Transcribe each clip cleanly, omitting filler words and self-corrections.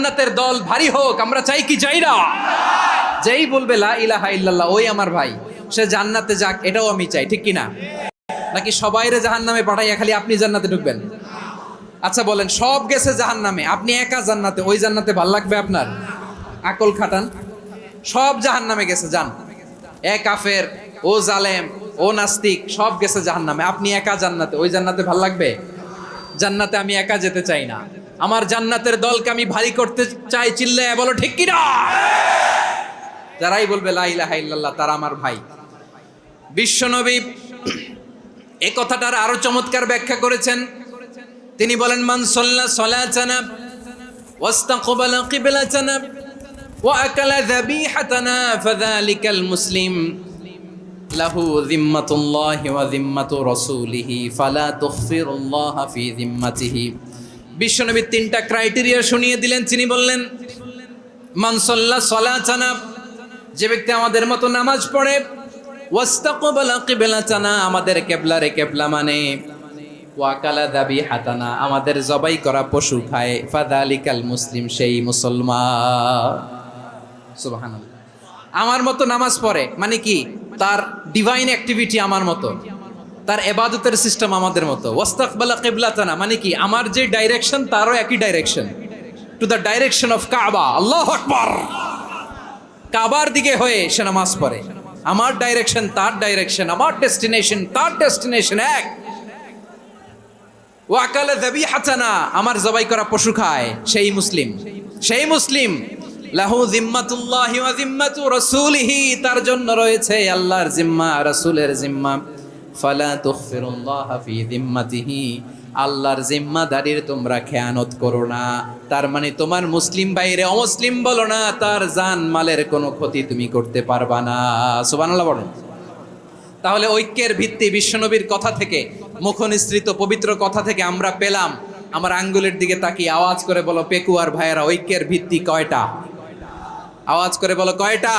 জান্নাতের দল ভারী হোক, আমরা চাই কি চাই না? যেই বলবে লা ইলাহা ইল্লাল্লাহ ওই আমার ভাই, সে জান্নাতে যাক, এটাও আমি চাই, ঠিক কিনা? নাকি সবাইরে জাহান্নামে পাঠাইয়া খালি আপনি জান্নাতে ঢুকবেন? আচ্ছা বলেন, সব গেছে জাহান্নামে, আপনি একা জান্নাতে, ওই জান্নাতে ভাল লাগবে আপনার? আকল খাটান। সব জাহান্নামে গেছে, যান। এ কাফের, ও জালেম, ও নাস্তিক, সব গেছে জাহান্নামে, আপনি একা জান্নাতে, ওই জান্নাতে ভাল লাগবে? জান্নাতে আমি একা যেতে চাই না, আমার জান্নাতের দলকে আমি ভারী করতে চাই। চিল্লায় বলো ঠিক কিনা? যারাই বলবে লা ইলাহা ইল্লাল্লাহ তারা আমার ভাই। বিশ্বনবী এই কথাটার আরো চমৎকার ব্যাখ্যা করেছেন। তিনি বলেন, মান সাল্লা সালাতানা ওয়াস্তাকবালা কিবলাতানা ওয়া আকালা যাবিহাতানা ফাযালিকাল মুসলিম লাহু যিম্মাতুল্লাহি ওয়া যিম্মাতু রাসূলিহি ফালা তুখফিরুল্লাহ ফি যিম্মাতিহি। বিশ্বনবী তিনটা ক্রাইটেরিয়া শুনিয়ে দিলেন। তিনি বললেন, মান সাল্লা সালাতানা, যে ব্যক্তি আমাদের মতো নামাজ পড়ে, ওয়াস্তাকবালা কিবলাতানা, আমাদের কিবলারে কিবলা মানে, ওয়াকালা যাবিহাতানা, আমাদের জবাই করা পশু খায়, ফাযালিকাল মুসলিম, সেই মুসলমান। সুবহানাল্লাহ। আমার মতো নামাজ পড়ে মানে কি? তার ডিভাইন অ্যাক্টিভিটি আমার মতো, তার ইবাদতের সিস্টেম আমাদের মতো। ওয়াস্তাকবালা কিবলাতানা মানে কি? আমার যে ডাইরেকশন তারও একই direction, to the direction of কাবা। আল্লাহু আকবার। কাবার দিকে হয়ে সে নামাজ পড়ে, আমার ডাইরেকশন তার ডাইরেকশন, আমার ডেস্টিনেশন তার ডেস্টিনেশন এক। ওয়াকালা যাবিহাতানা, আমার জবাই করা পশু খায়, সেই মুসলিম, সেই মুসলিম। লাহু যিম্মাতুল্লাহি ওয়া যিম্মাতু রাসূলিহি, তার জন্য রয়েছে আল্লাহর জিম্মা, রাসূলের জিম্মা। ফালা তুখফিরুল্লাহ ফি যিম্মাতিহি, আল্লাহর জিম্মাদারির তোমরা খেয়ানত করো না। তার মানে তোমার মুসলিম বাইরে অমুসলিম বলো না, তার জান মালের কোনো ক্ষতি তুমি করতে পারবা না। সুবহানাল্লাহ বলেন। তাহলে ঐক্যের ভিত্তি বিশ্বনবীর কথা থেকে, মুখনিসৃত পবিত্র কথা থেকে আমরা পেলাম। আমার আঙ্গুলের দিকে তাকিয়ে আওয়াজ করে বলো পেকুয়ার ভাইয়েরা, ঐক্যের ভিত্তি কয়টা? আওয়াজ করে বলো কয়টা?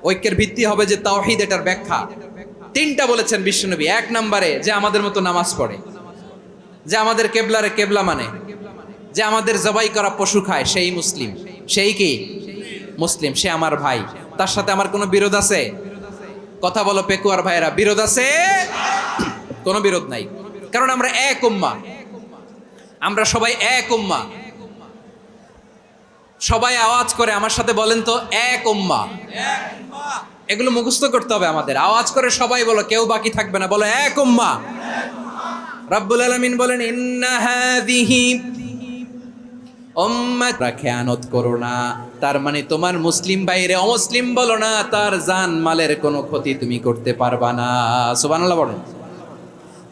ঐক্যের ভিত্তি হবে যে তাওহীদ, এটার ব্যাখ্যা তিনটা বলেছেন বিশ্বনবী। এক নম্বরে, যে আমাদের মতো নামাজ পড়ে, যে আমাদের কেবলারে কেবলা মানে, যে আমাদের জবাই করা পশু খায়, সেই মুসলিম। সেই কি? মুসলিম, সে আমার ভাই। তার সাথে আমার কোনো বিরোধ আছে? কথা বলো পেকুয়ার ভাইয়েরা, বিরোধ আছে? কোনো বিরোধ নাই, কারণ আমরা এক উম্মাহ, আমরা সবাই এক উম্মাহ। সবাই আওয়াজ করে আমার সাথে বলেন তো, এক উম্মাহ। এগুলো মুখস্থ করতে হবে আমাদের। আওয়াজ করে সবাই বলো, কেউ বাকি থাকবে না, বলো এক উম্মাহ। রব্বুল আলামিন বলেন, ইন্না হাযিহি উম্মাত, খেয়ানত করো না, তার মানে তোমার মুসলিম বাইরে অমুসলিম বলো না, তার জান মালের কোনো ক্ষতি তুমি করতে পারবা না। সুবহানাল্লাহ বলেন।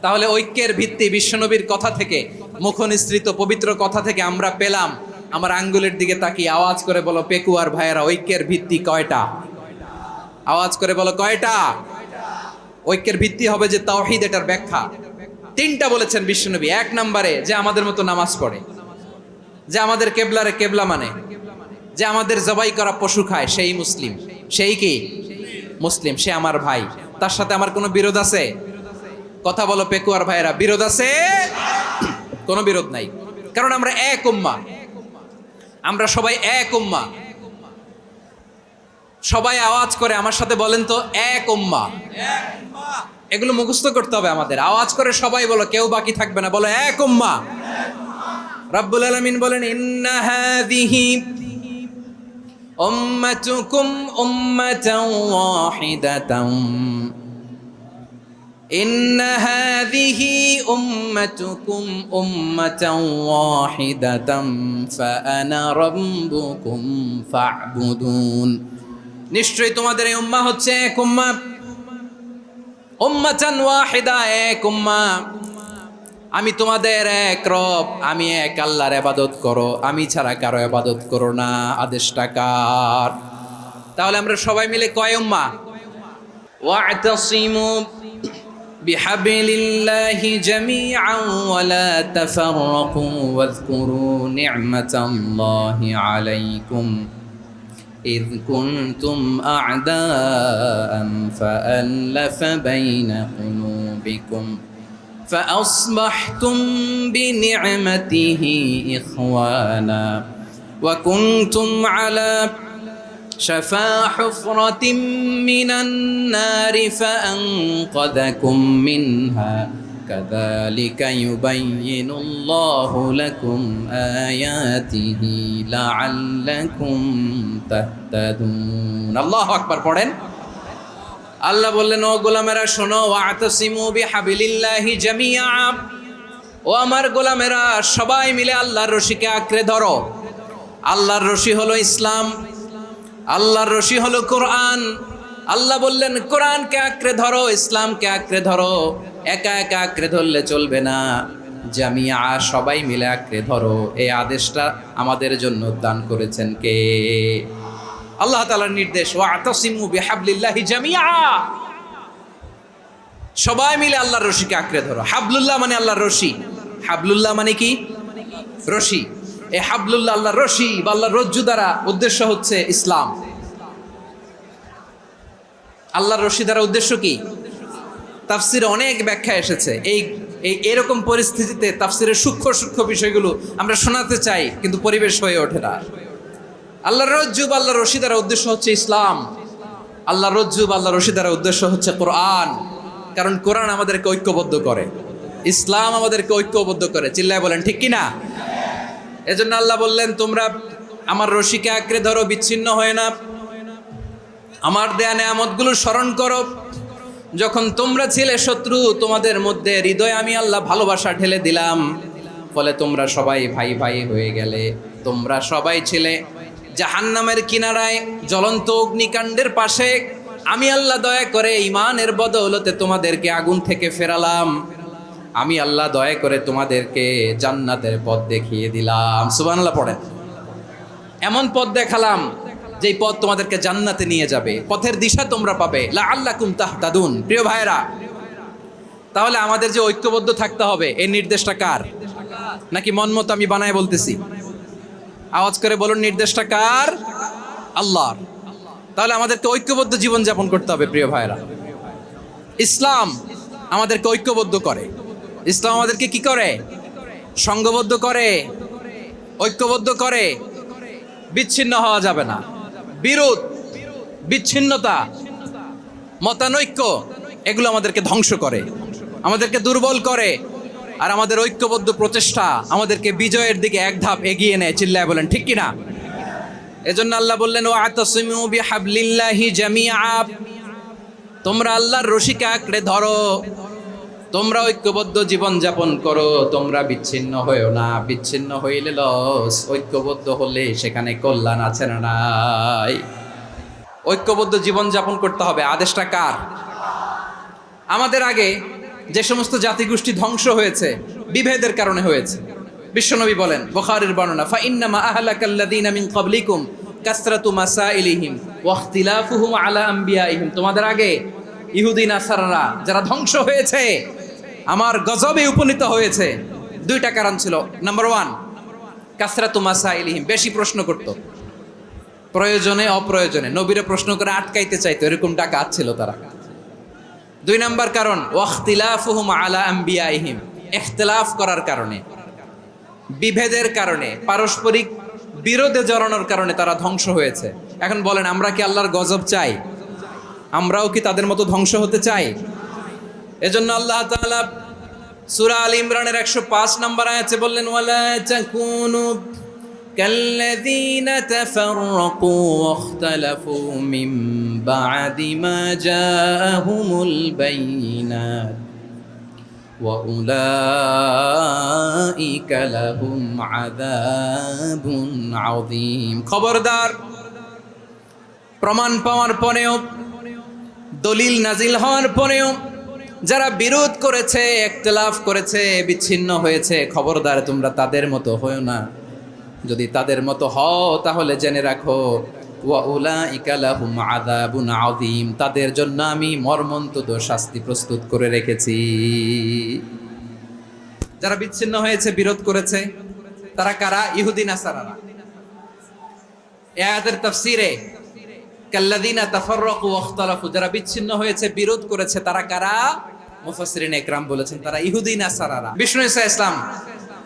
তাহলে ঐক্যের ভিত্তি বিশ্বনবীর কথা থেকে, মুখনিসৃত পবিত্র কথা থেকে আমরা পেলাম। আমার আঙ্গুলের দিকে তাকিয়ে আওয়াজ করে বলো পেকুয়ার ভাইয়েরা, ঐক্যের ভিত্তি কয়টা? আওয়াজ করে বলো কয়টা? ঐক্যের ভিত্তি হবে যে তাওহীদ, এটার ব্যাখ্যা তিনটা বলেছেন বিশ্বনবী। এক নম্বরে, যে আমাদের মতো নামাজ পড়ে, যে আমাদের কেবলারে কেবলা মানে, যে আমাদের জবাই করা পশু খায়, সেই মুসলিম। সেই কি? মুসলিম, সে আমার ভাই। তার সাথে আমার কোনো বিরোধ আছে? কথা বলো পেকুয়ার ভাইয়েরা, বিরোধ আছে? কোনো বিরোধ নাই, কারণ আমরা এক উম্মাহ, আমরা সবাই এক উম্মাহ। সবাই আওয়াজ করে আমার সাথে বলেন তো, এক উম্মাহ। এগুলো মুখস্থ করতে হবে আমাদের। আওয়াজ করে সবাই বলো, কেউ বাকি থাকবে না, বলো এক উম্মাহ। রব্বুল আলামিন বলেন, ইন্না হাযিহি উম্মাতুকুম উম্মাতান ওয়াহিদাতান, ইন্না হাযিহি উম্মাতুকুম উম্মাতান ওয়াহিদাতান ফাআনা রাব্বুকুম ফা'বুদুন। নিশ্চয়ই তোমাদের এই উম্মাহ হচ্ছে এক উম্মাহ, উম্মাতান ওয়াহিদা, এক উম্মাহ। আমি তোমাদের এক রব, আমি এক আল্লাহর ইবাদত করো, আমি ছাড়া কারো ইবাদত করো না। আদেশটা কার? তাহলে আমরা সবাই মিলে কয় উম্মাহ? ওয়া'তাসিমু বিহাবলিল্লাহি জামিআন ওয়া লা তাফাররাকু ওয়াযকুরু নি'মাতাল্লাহি আলাইকুম إذ كنتم أعداء فألف بين قلوبكم فأصبحتم بنعمته إخوانا وكنتم على شفا حفرة من النار فأنقذكم منها كذلك يبين الله لكم آياته لعلكم تهتدون الله أكبر পড়েন আল্লাহ বললেন ও গোলামেরা শোনো ওয়াতাসিমু বিহাবিলিল্লাহি জামিআ ও আমার গোলামেরা সবাই মিলে আল্লাহর রশিকে আঁকড়ে ধরো আল্লাহর রশি হলো ইসলাম আল্লাহর রশি হলো কোরআন আল্লাহ বললেন কোরআনকে আঁকড়ে ধরো ইসলামকে আঁকড়ে ধরো একা একা আঁকড়ে ধরলে চলবে না জামিয়া সবাই মিলে আঁকড়ে ধরো এই আদেশটা আমাদের জন্য দান করেছেন কে আল্লাহ তাআলার নির্দেশ ওয়াতাসিমু বিহাবলিল্লাহি জামিআ সবাই মিলে আল্লাহর রশিকে আঁকড়ে ধরো হাবলুল্লাহ মানে আল্লাহর রশি হাবলুল্লাহ মানে কি রশি এই হাবলুল্লাহ আল্লাহর রশি বা আল্লাহর রজ্জু দ্বারা উদ্দেশ্য হচ্ছে ইসলাম আল্লাহর রশি দ্বারা উদ্দেশ্য কি তাফসিরে অনেক ব্যাখ্যা এসেছে এই এরকম পরিস্থিতিতে তাফসিরের সূক্ষ্ম বিষয়গুলো আমরা শোনাতে চাই কিন্তু পরিবেশ হয়ে ওঠে না আল্লাহর রজ্জু বা আল্লাহর রশি দ্বারা উদ্দেশ্য হচ্ছে ইসলাম আল্লাহর রজ্জু বা আল্লাহর রশি দ্বারা উদ্দেশ্য হচ্ছে কোরআন কারণ কোরআন আমাদেরকে ঐক্যবদ্ধ করে ইসলাম আমাদেরকে ঐক্যবদ্ধ করে চিল্লায় বলেন ঠিক কি না এজন্য আল্লাহ বললেন তোমরা আমার রশিকে আঁকড়ে ধরো বিচ্ছিন্ন হয় না আমার দেয়া নেয়ামতগুলো স্মরণ করো যখন তোমরা ছিলে শত্রু তোমাদের মধ্যে হৃদয়ে আমি আল্লাহ ভালোবাসা ঢেলে দিলাম ফলে তোমরা সবাই ভাই ভাই হয়ে গেলে তোমরা সবাই ছিলে জাহান্নামের কিনারায় জ্বলন্ত অগ্নিকাণ্ডের পাশে আমি আল্লাহ দয়া করে ঈমানের বদৌলতে তোমাদেরকে আগুন থেকে ফেরালাম আমি আল্লাহ দয়া করে তোমাদেরকে জান্নাতের পথ দেখিয়ে দিলাম সুবহানাল্লাহ পড়েন এমন পথ দেখালাম যেই পথ তোমাদেরকে জান্নাতে নিয়ে যাবে পথের দিশা তোমরা পাবে লাআল্লাকুম তাহতাদুন প্রিয় ভাইরা তাহলে আমাদের যে ঐক্যবদ্ধ থাকতে হবে এই নির্দেশটা কার নাকি মন মতো আমি বানায় বলতেছি আওয়াজ করে বলুন নির্দেশটা কার আল্লাহর তাহলে আমাদেরকে ঐক্যবদ্ধ জীবন যাপন করতে হবে প্রিয় ভাইরা ইসলাম আমাদেরকে ঐক্যবদ্ধ করে ইসলাম আমাদেরকে কি করে সংঘবদ্ধ করে ঐক্যবদ্ধ করে বিচ্ছিন্ন হওয়া যাবে না বিরোধ বিচ্ছিন্নতা মতানৈক্য এগুলো আমাদেরকে ধ্বংস করে আমাদেরকে দুর্বল করে আর আমাদের ঐক্যবদ্ধ প্রচেষ্টা আমাদেরকে বিজয়ের দিকে এক ধাপ এগিয়ে নেয় চিল্লায় বলেন ঠিক কিনা এজন্য আল্লাহ বললেন ওয়াতাসিমু বিহাবলিল্লাহি জামিআ তোমরা আল্লাহর রশিকে আঁকড়ে ধরো তোমরা ঐক্যবদ্ধ জীবন যাপন করো তোমরা বিচ্ছিন্ন হয়েও না বিচ্ছিন্ন হইলে লস ঐক্যবদ্ধ হলে সেখানে কল্যাণ আছে না নাই ঐক্যবদ্ধ জীবন যাপন করতে হবে আদেশটা কার আমাদের আগে যে সমস্ত জাতিগোষ্ঠী ধ্বংস হয়েছে বিভেদের কারণে হয়েছে বিশ্বনবী বলেন বুখারীর বর্ণনা ফা ইন্নামা আহলাকাল্লাযীনা মিন ক্বাবলিকুম কাসরাতু মাসাইলিহিম ওয়া ইখতিলাফুহুম আলা আমবিয়াইহিম তোমাদের আগে ইহুদি নাসারারা যারা ধ্বংস হয়েছে আমার গজবে উপনীত হয়েছে দুইটা কারণ ছিল নাম্বার 1 কাসরাতু মাসাইলিহিম বেশি প্রশ্ন করত প্রয়োজনে অপ্রয়োজনে নবীরে প্রশ্ন করে আটকাইতে চাইতো এরকম ডাকাত ছিল তারা 2 নাম্বার কারণ ওয়া ইখতিলাফুহুম আলা আমবিয়াইহিম ইখতিলাফ করার কারণে বিভেদের কারণে পারস্পরিক বিরোধে জড়ানোর কারণে তারা ধ্বংস হয়েছে এখন বলেন আমরা কি আল্লাহর গজব চাই আমরাও কি তাদের মতো ধ্বংস হতে চাই এজন্য আল্লাহ তাআলা সূরা আল ইমরানের 105 নম্বর আয়াতে বললেন ওয়ালা তাকুনু কাল্লাযীনা তাফাররাকু ওয়াখতালাফু মিন বা'দি মা জাআহুমুল বাইয়িনাত ওয়া উলাইকা লাহুম আযাবুন আযীম খবরদার প্রমাণ পাওয়ার পরেও দলিল নাজিল হওয়ার পরেও যারা বিরোধ করেছে ইখতিলাফ করেছে বিচ্ছিন্ন হয়েছে খবরদার তোমরা তাদের মতো হয়ো না যদি তাদের মতো হও তাহলে জেনে রাখো ওয়া উলাইকা লাহুম আযাবুন আযীম তাদের জন্য আমি মর্মন্তুদ শাস্তি প্রস্তুত করে রেখেছি যারা বিচ্ছিন্ন হয়েছে বিরোধ করেছে তারা কারা ইহুদি নাসারারা এই আয়াতের তাফসীরে কাল্লাযীনা তাফাররাকু ওয়াখতালাফু যারা বিচ্ছিন্ন হয়েছে বিরোধ করেছে তারা কারা মুফাসসিরিন ইকরাম বলেছেন তারা ইহুদি নাসারারা বিষ্ণু ঈসা ইসলাম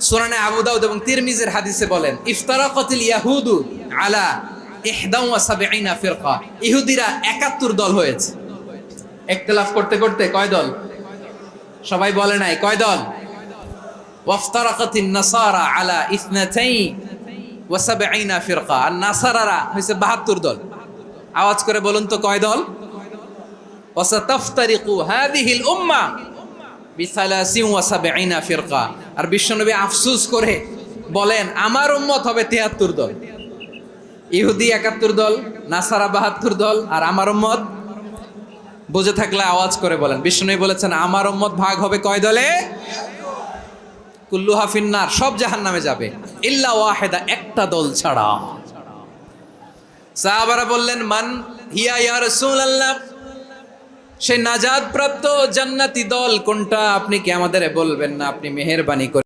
সুনানে আবু দাউদ এবং তিরমিজির হাদিসে বলেন ইফতারাকাতিল ইয়াহুদু আলা 71 ফিরকা, ইহুদিরা 71 দল হয়েছে। ইখতিলাফ করতে করতে কয় দল? সবাই বলে নাই কয় দল? ওয়াফতারাকাতিন নাসারা আলা 72 ফিরকা, আর নাসারারা হইছে 72 দল। আওয়াজ করে বলুন তো কয় দল? ওয়াসাতাফতারিকু হাদিহিল উম্মাহ বি73 ফিরকা। আর বিশ্বনবী আফসোস করে বলেন আমার উম্মত হবে 73 দল। ইহুদি 71 দল, নাসারা 72 দল, আর আমার উম্মত, বুঝে থাকলে আওয়াজ করে বলেন। বিশ্বনবী বলেছেন আমার উম্মত ভাগ হবে কয় দলে? কুল্লুহা ফিন্নার, সব জাহান্নামে যাবে, ইল্লা ওয়াহিদা, একটা দল ছাড়া। সাহাবারা বললেন মান হিয়া ইয়া রাসূলুল্লাহ, সেই নাজাত প্রাপ্ত জান্নাতি দল কোনটা? আপনি কি আমাদের বলবেন না? আপনি মেহেরবানি করে